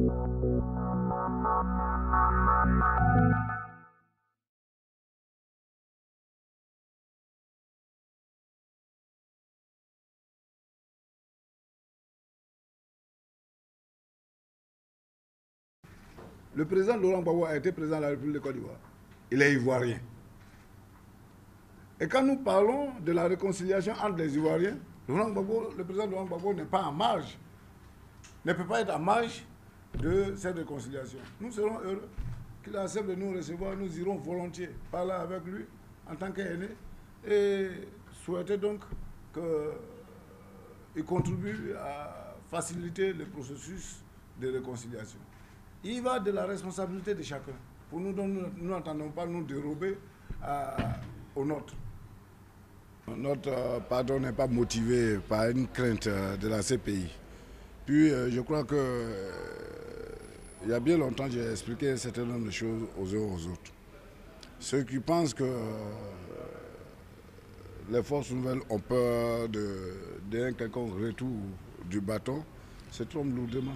Le président Laurent Gbagbo a été président de la République de Côte d'Ivoire. Il est ivoirien. Et quand nous parlons de la réconciliation entre les Ivoiriens, le président Laurent Gbagbo n'est pas en marge, ne peut pas être en marge de cette réconciliation. Nous serons heureux qu'il accepte de nous recevoir, nous irons volontiers parler avec lui en tant qu'aîné et souhaiter donc qu'il contribue à faciliter le processus de réconciliation. Il va de la responsabilité de chacun. Pour nous, nous n'entendons pas nous dérober au nôtre. Notre pardon n'est pas motivé par une crainte de la CPI. Puis je crois que il y a bien longtemps, j'ai expliqué un certain nombre de choses aux uns aux autres. Ceux qui pensent que les forces nouvelles ont peur d'un quelconque retour du bâton se trompent lourdement.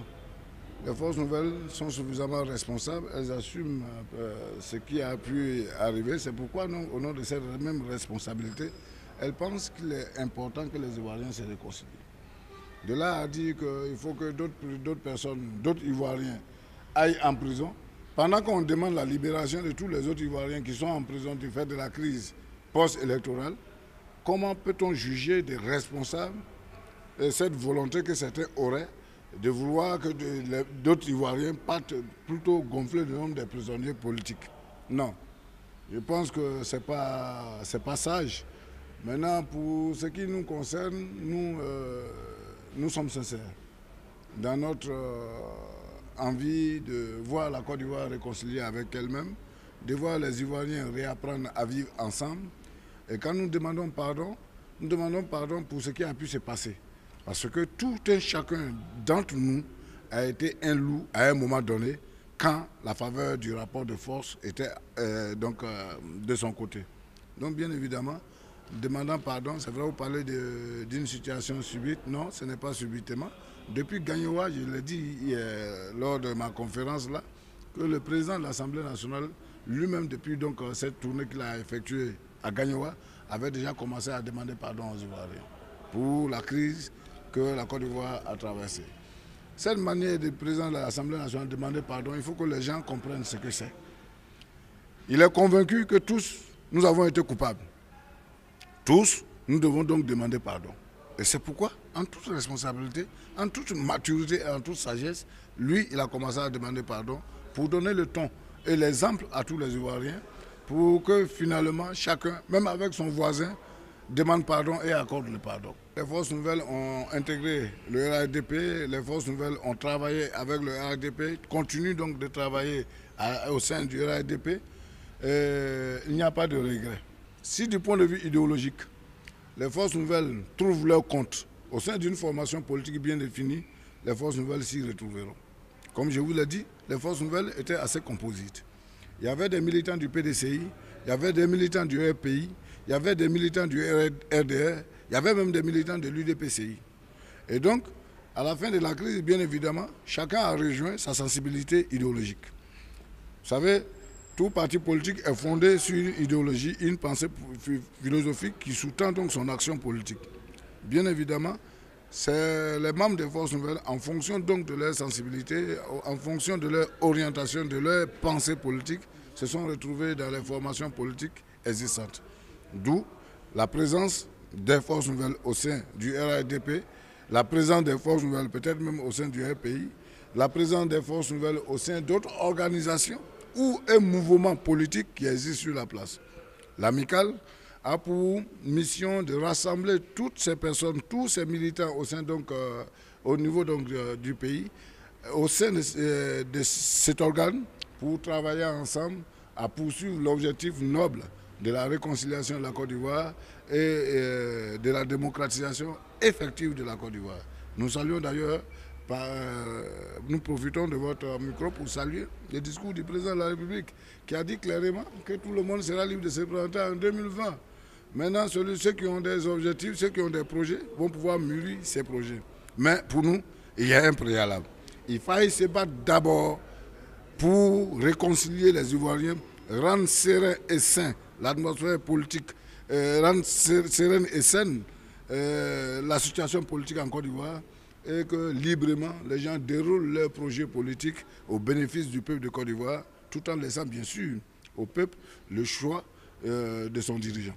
Les forces nouvelles sont suffisamment responsables, elles assument ce qui a pu arriver. C'est pourquoi, au nom de cette même responsabilité, elles pensent qu'il est important que les Ivoiriens se réconcilient. De là à dire qu'il faut que d'autres personnes, d'autres Ivoiriens aillent en prison, pendant qu'on demande la libération de tous les autres Ivoiriens qui sont en prison du fait de la crise post-électorale, comment peut-on juger des responsables de cette volonté que certains auraient de vouloir que d'autres Ivoiriens partent plutôt gonfler le nombre des prisonniers politiques? Non. Je pense que ce n'est pas sage. Maintenant, pour ce qui nous concerne, nous sommes sincères dans notre envie de voir la Côte d'Ivoire réconciliée avec elle-même, de voir les Ivoiriens réapprendre à vivre ensemble. Et quand nous demandons pardon pour ce qui a pu se passer. Parce que tout un chacun d'entre nous a été un loup à un moment donné quand la faveur du rapport de force était de son côté. Donc bien évidemment, demandant pardon, c'est vrai, vous parlez d'une situation subite. Non, ce n'est pas subitement. Depuis Gagnoa, je l'ai dit lors de ma conférence là, que le président de l'Assemblée nationale, lui-même depuis donc, cette tournée qu'il a effectuée à Gagnoa, avait déjà commencé à demander pardon aux Ivoiriens pour la crise que la Côte d'Ivoire a traversée. Cette manière du président de l'Assemblée nationale de demander pardon, il faut que les gens comprennent ce que c'est. Il est convaincu que tous, nous avons été coupables. Tous, nous devons donc demander pardon. Et c'est pourquoi, en toute responsabilité, en toute maturité et en toute sagesse, lui, il a commencé à demander pardon pour donner le ton et l'exemple à tous les Ivoiriens pour que finalement chacun, même avec son voisin, demande pardon et accorde le pardon. Les forces nouvelles ont intégré le RADP, les forces nouvelles ont travaillé avec le RADP, continuent donc de travailler au sein du RADP. Il n'y a pas de regret. Si du point de vue idéologique, les forces nouvelles trouvent leur compte au sein d'une formation politique bien définie, les forces nouvelles s'y retrouveront. Comme je vous l'ai dit, les forces nouvelles étaient assez composites. Il y avait des militants du PDCI, il y avait des militants du RPI, il y avait des militants du RDR, il y avait même des militants de l'UDPCI. Et donc, à la fin de la crise, bien évidemment, chacun a rejoint sa sensibilité idéologique. Vous savez, tout parti politique est fondé sur une idéologie, une pensée philosophique qui sous-tend donc son action politique. Bien évidemment, c'est les membres des forces nouvelles, en fonction donc de leur sensibilité, en fonction de leur orientation, de leur pensée politique, se sont retrouvés dans les formations politiques existantes. D'où la présence des forces nouvelles au sein du RADP, la présence des forces nouvelles peut-être même au sein du RPI, la présence des forces nouvelles au sein d'autres organisations ou un mouvement politique qui existe sur la place. L'amicale a pour mission de rassembler toutes ces personnes, tous ces militants au sein au niveau du pays, au sein de cet organe, pour travailler ensemble à poursuivre l'objectif noble de la réconciliation de la Côte d'Ivoire et de la démocratisation effective de la Côte d'Ivoire. Nous saluons d'ailleurs, nous profitons de votre micro pour saluer le discours du président de la République qui a dit clairement que tout le monde sera libre de se présenter en 2020. Maintenant, ceux qui ont des objectifs, ceux qui ont des projets vont pouvoir mûrir ces projets. Mais pour nous, il y a un préalable. Il faille se battre d'abord pour réconcilier les Ivoiriens, rendre serein et sain l'atmosphère politique, rendre sereine et saine la situation politique en Côte d'Ivoire et que librement les gens déroulent leurs projets politiques au bénéfice du peuple de Côte d'Ivoire, tout en laissant bien sûr au peuple le choix de son dirigeant.